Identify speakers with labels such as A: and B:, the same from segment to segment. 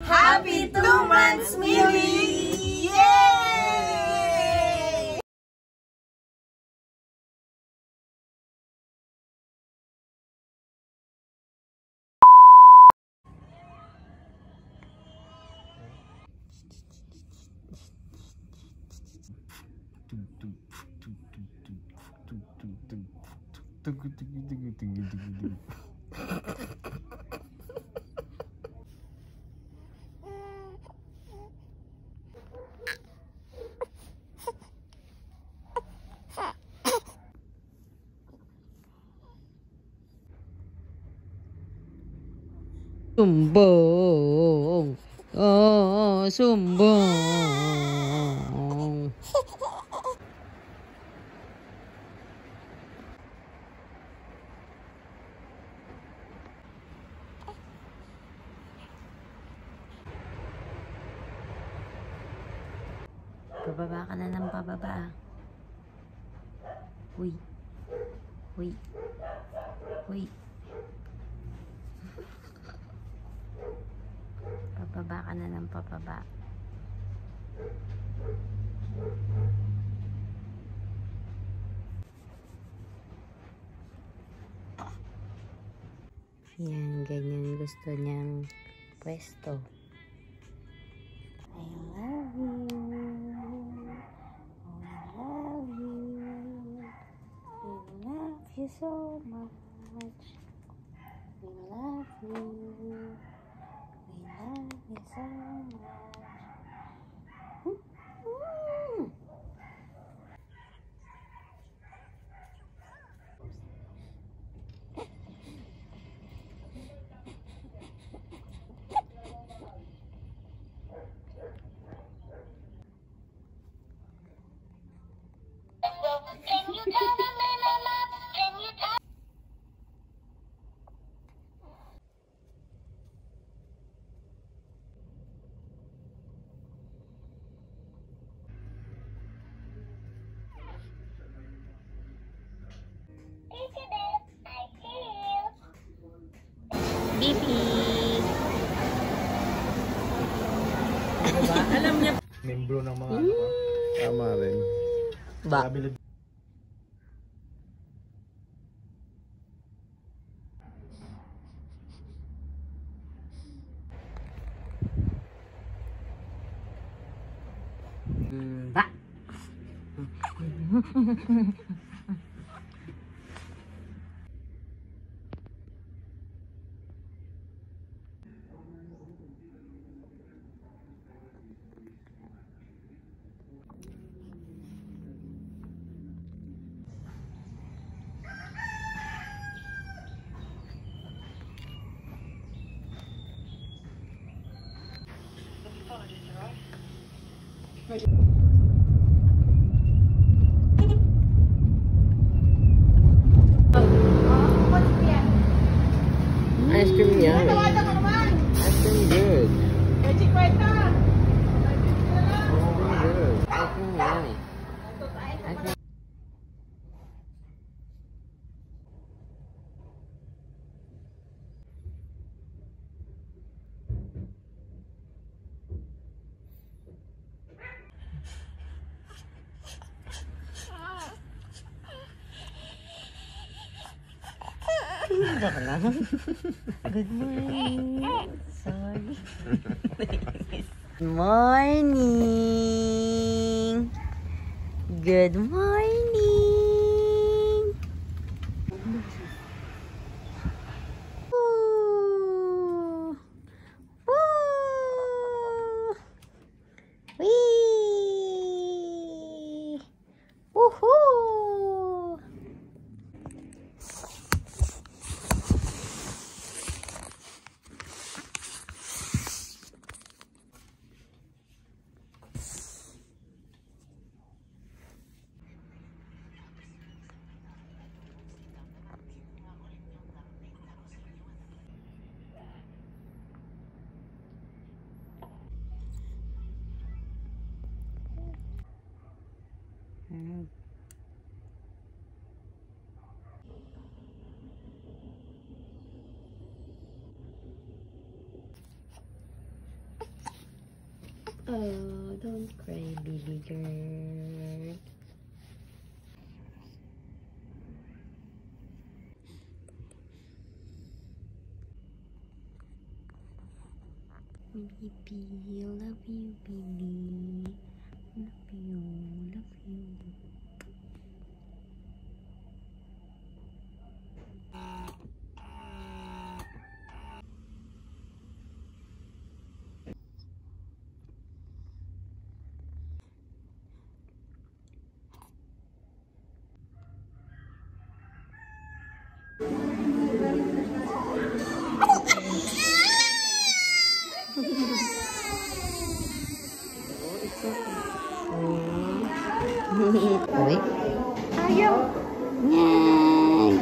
A: Happy 2 months, Millie! Yay!
B: Sumbong, oh, sumbong. Pababa ka na ng pababa. Uy. Uy. Uy. Pababa ka na ng pababa. Yan, ganyan gusto niyang pwesto. I love you. I love you. We love you so much. We love you. We love you so much. Bibi.
A: Diba? Alam niya.
C: Membro ng mga ano ka. Tama rin.
B: Ba? Ba? Ice cream yan. Ice cream good. Ice cream good. Ice cream yummy. Ice cream. Good morning. Sorry. Good morning. Good morning. Woo. Woo. Wee. Woohoo.
D: Oh, don't cry, baby girl. Baby, love you, baby. Love you, love you. Uy. Ayaw. Ngay.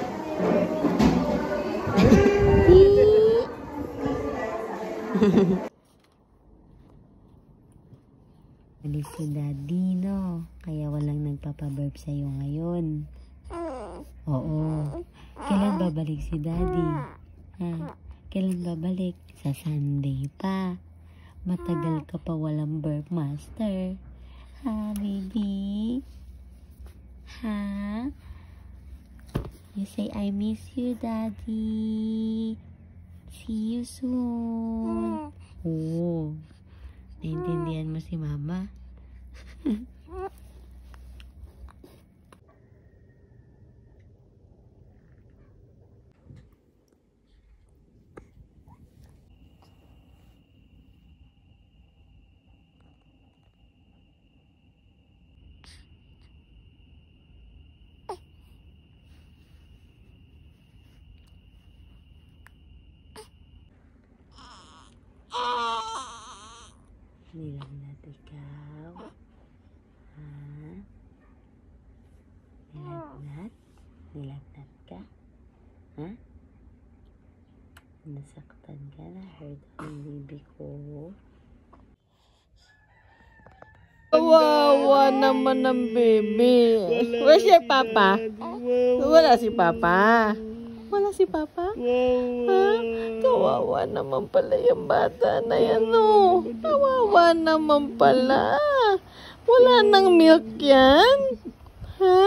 D: Alis si Daddy, no? Kaya walang nagpapaburp sa'yo ngayon. Oo. Kailan babalik si Daddy? Ha? Kailan babalik? Sa Sunday pa. Matagal ka pa walang burp, Master. Ha, baby? Ha? You say, I miss you, Daddy. See you soon. Oo. Naintindihan mo si Mama? Nilagnat ikaw? Ha? Nilagnat? Nilagnat ka? Ha? Nasaktan ka na? Hurt ang baby ko?
A: Kawawa naman ng baby. Where's your papa? Wala si papa. Wala si papa? Ha? Kawawa naman pala yung bata na yan, no? Kawawa naman pala. Wala nang milk yan. Ha?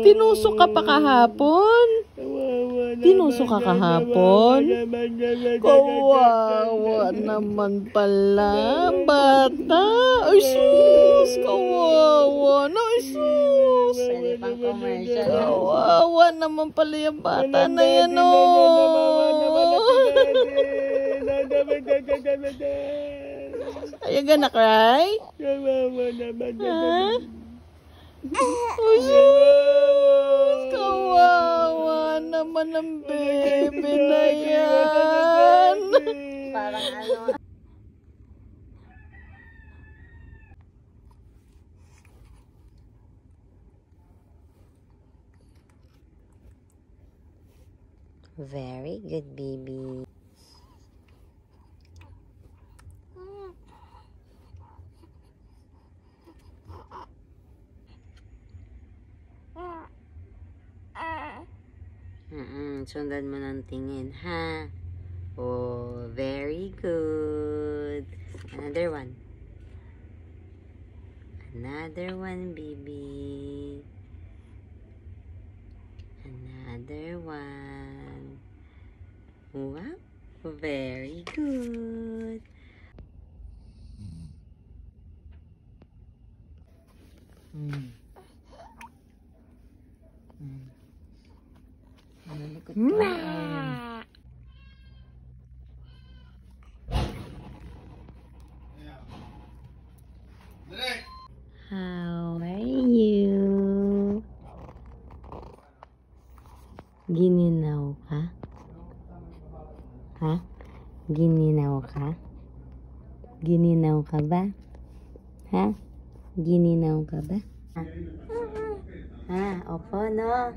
A: Tinusok ka pa kahapon? Tinusok ka kahapon? Kawawa naman pala, bata. Ay, sus! Kawawa na, ay, sus!
D: Pwede pang commercial.
A: Kawawa naman pala yung bata na yan, oh! Are you gonna cry? Ha? Ay, sus! Kawawa naman ang baby na yan.
D: Parang ano. Very good, baby. Sundan mo ng tingin, ha? Oh, very good. Another one. Another one, baby. Another one. Wow, very good. Nalikot ka. How are you? Gininaw ka? Ha? Gininaw ka? Gininaw ka ba? Ha? Gininaw ka ba? Ha? Opo, no?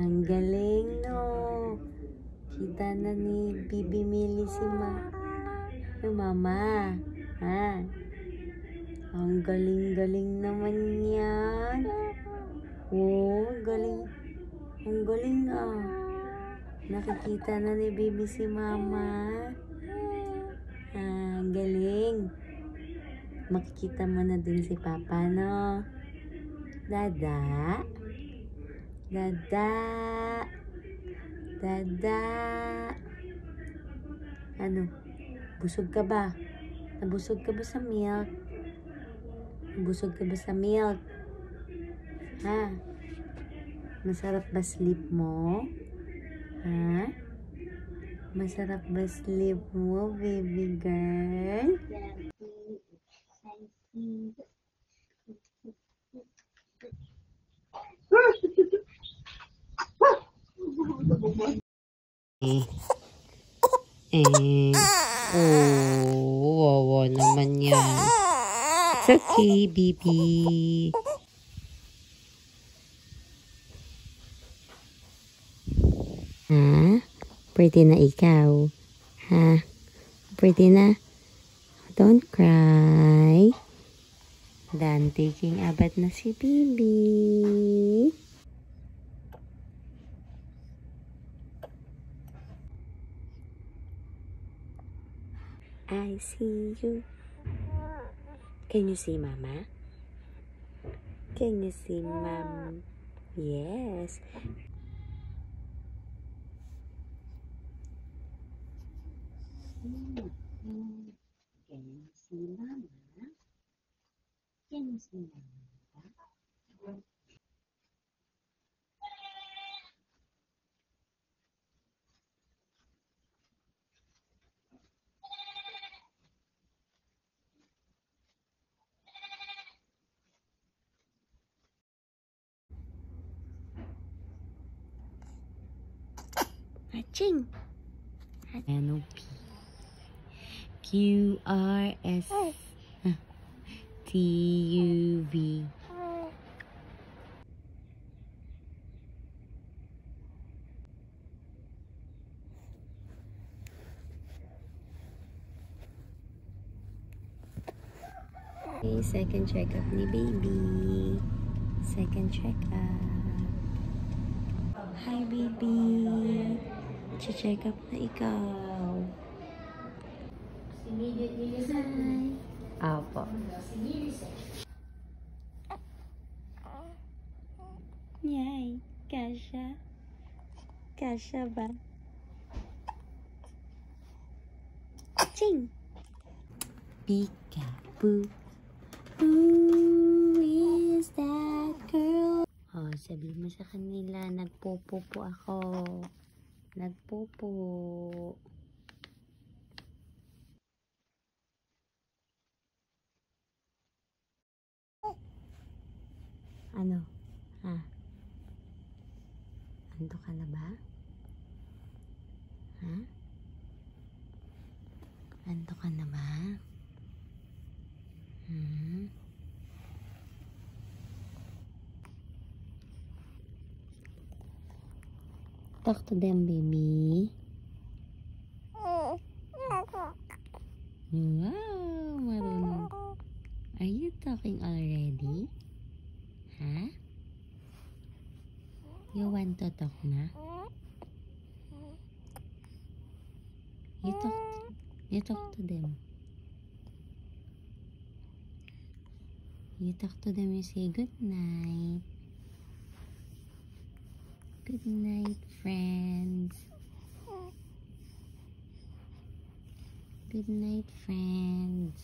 D: Ang galing, no? Kita na ni Bibi Millie si yung mama. Ha? Ang galing-galing naman yan. Oh, galing. Ang galing, ah. Nakikita na ni Bibi si mama. Ah, galing. Makikita mo na dun si Papa, no? Dada? Dada? Dada? Ano? Busog ka ba? Nabusog ka ba sa milk? Nabusog ka ba sa milk? Ha? Masarap ba sleep mo? Ha? Masarap ba sleep mo, baby girl? Oh, wawa naman yan. It's okay, baby. Ha? Pretty na ikaw. Ha? Pretty na? Don't cry. Done taking a bath na si baby. I see you. Can you see Mama? Can you see Mom? Yes. Can you see Mama? Can you see Mama? Aching! NOP QRS TUV. Okay, second check-up ni baby. Second check-up. Hi, baby. Check up na ikaw. Hi. Apo. Yay. Kasha. Kasha ba? Ching. Peekaboo. Who is that girl? Oh, sabi mo sa kanila, nagpopo po ako. Nagpopo. Ano? Ha? Ando ka na ba? Ha? Ando ka na ba? Talk to them, baby. Wow, marunong. Are you talking already? Huh? You want to talk na? You talk to them. You talk to them, you say good night. Good night, friends. Good night, friends.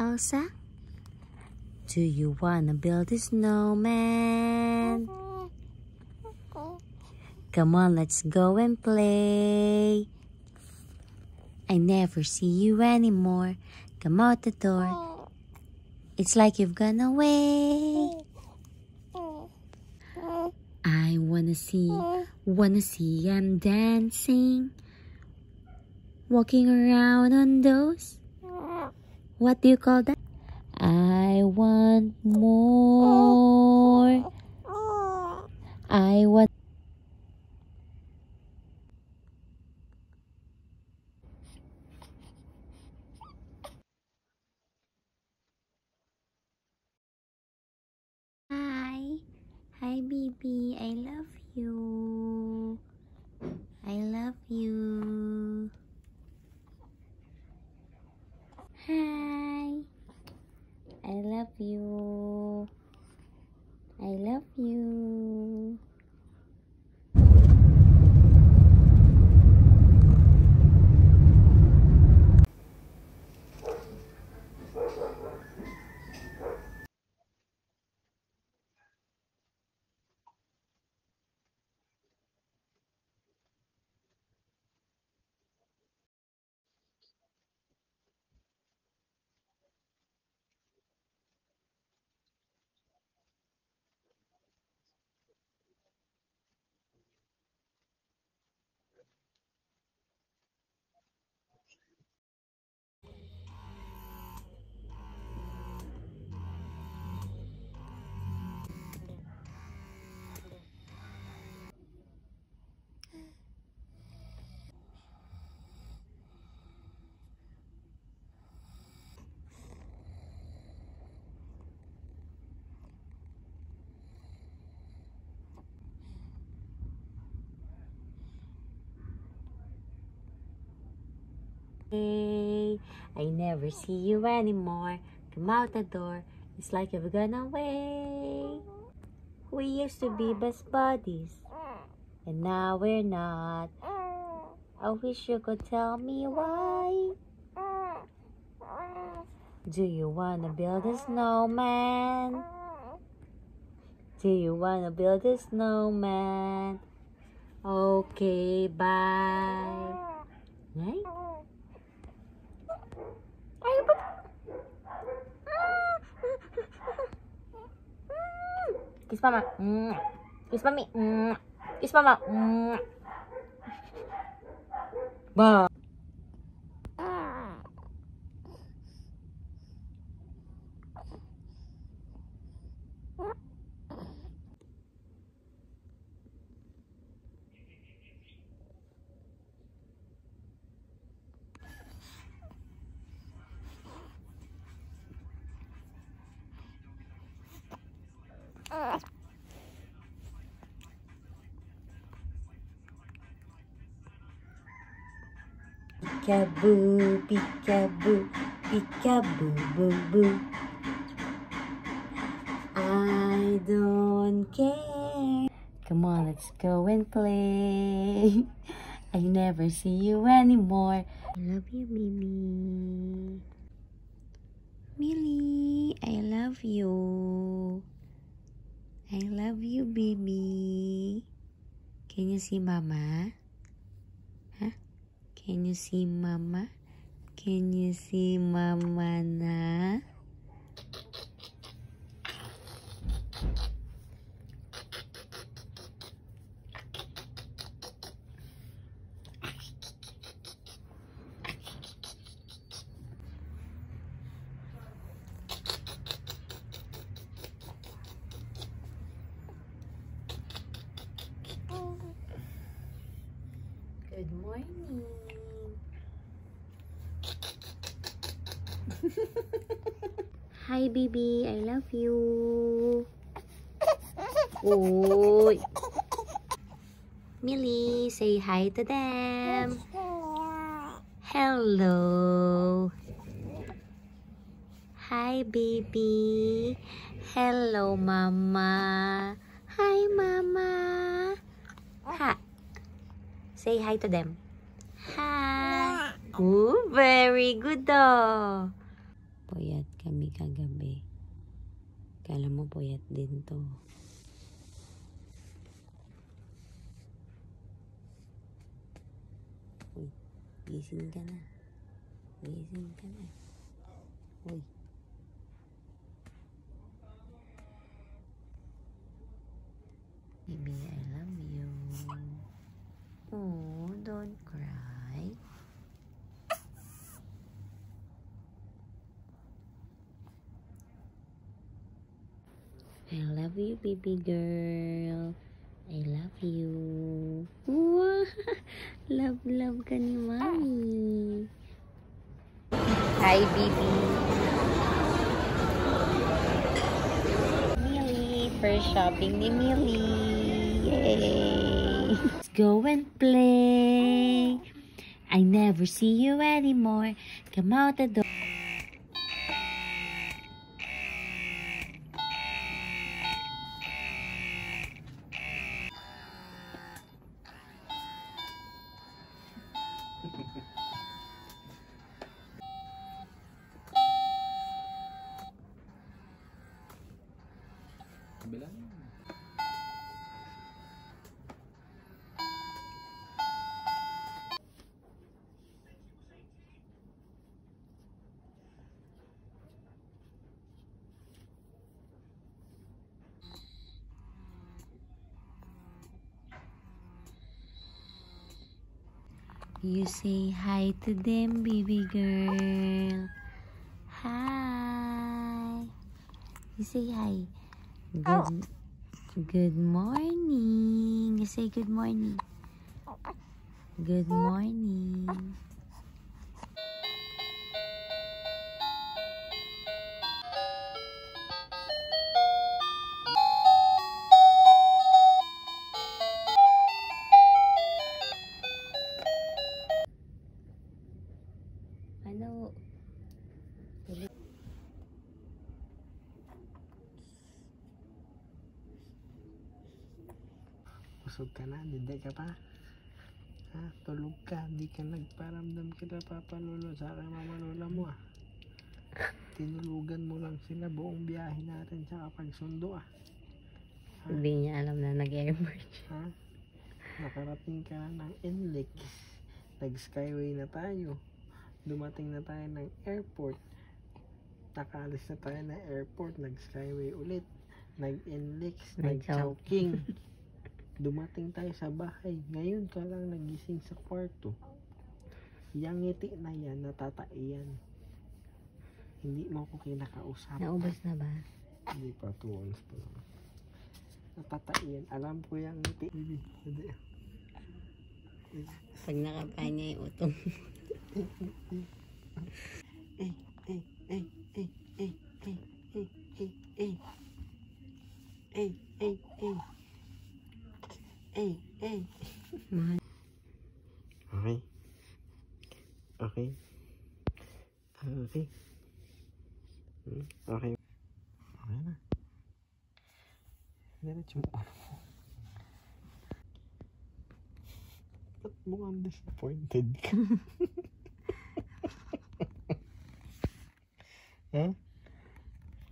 D: Elsa, do you wanna build a snowman? Come on, let's go and play. I never see you anymore. Come out the door. It's like you've gone away. I wanna see I'm dancing, walking around on those, what do you call that? I want more. I want. Hi, baby. I love you. I love you. Hey, I never see you anymore. Come out the door. It's like you've gone away. We used to be best buddies, and now we're not. I wish you could tell me why. Do you wanna build a snowman? Do you wanna build a snowman? Okay, bye. Right? Kiss mama. Kiss mommy. Kiss mama. Ba. Peekaboo, peekaboo, peekaboo, boo, boo. I don't care. Come on, let's go and play. I never see you anymore. I love you, Mimi. Millie, I love you. I love you, baby. Can you see Mama? Huh? Can you see Mama? Can you see Mama na? Good morning. Hi, baby. I love you. Oy. Millie, say hi to them. Hello. Hi, baby. Hello, Mama. Hi, Mama. Ha. Say hi to them. Hi. Oh, very good daw. Puyat kami kagabi. Kala mo puyat din to. Uy, gising ka na. Gising ka na. Uy. Baby, I love you. Oh, don't cry. I love you, baby girl. I love you. Wow! Love ka ni Mommy. Hi, baby. Millie. First shopping ni Millie. Yay! Let's go and play. I never see you anymore. Come out the door. You say hi to them, baby girl. Hi. You say hi. Good morning. You say good morning. Good morning.
B: Busog ka na, hindi ka pa. Ha? Tulog ka, di ka nagparamdam kita Papa Lolo sa aking mama lola mo ah. Tinulugan mo lang sila buong biyahe natin tsaka pagsundo ah.
D: Hindi niya alam na nag-emerge.
B: Ha? Nakarating ka na ng NLEX. Nag-skyway na tayo. Dumating na tayo ng airport. Nakaalis na tayo ng airport. Nag-skyway ulit. Nag-NLEX. Nag-chowking. Dumating tayo sa bahay. Ngayon ka lang nagising sa kwarto. Yang ngiti na yan, natataiyan. Hindi mo ko kinakausap.
D: Naubos na ba?
B: Hindi pa, 2 oras pa lang. Natataiyan. Alam ko yung ngiti. Hindi.
D: Pag nakapain niya yung utong.
B: Eh, eh, eh, eh, eh, eh, eh, eh, eh. Eh, eh, eh. Eh, eh.
D: Mahal.
B: Okay. Okay. Okay. Okay. Okay na. Diretso mo. Ba't mukhang disappointed ka? Ha?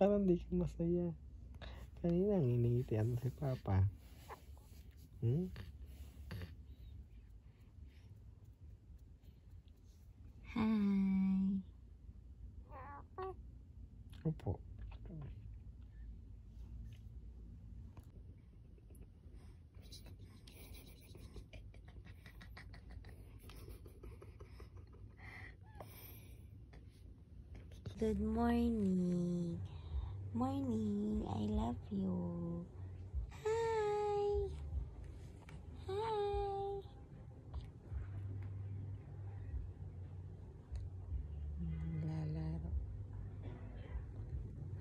B: Parang di ka masaya. Kanina nginingitian si Papa. Hmm?
D: Hi.
B: Opo.
D: Good morning. Morning. I love you. Hi. Hi. Lalaro.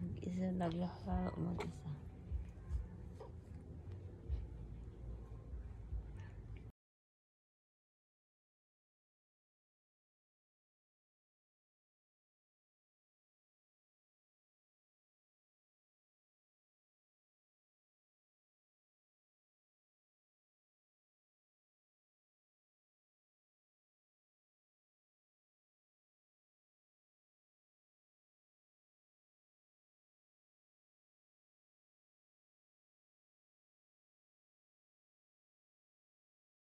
D: Mag-isa naglaro mag-isa.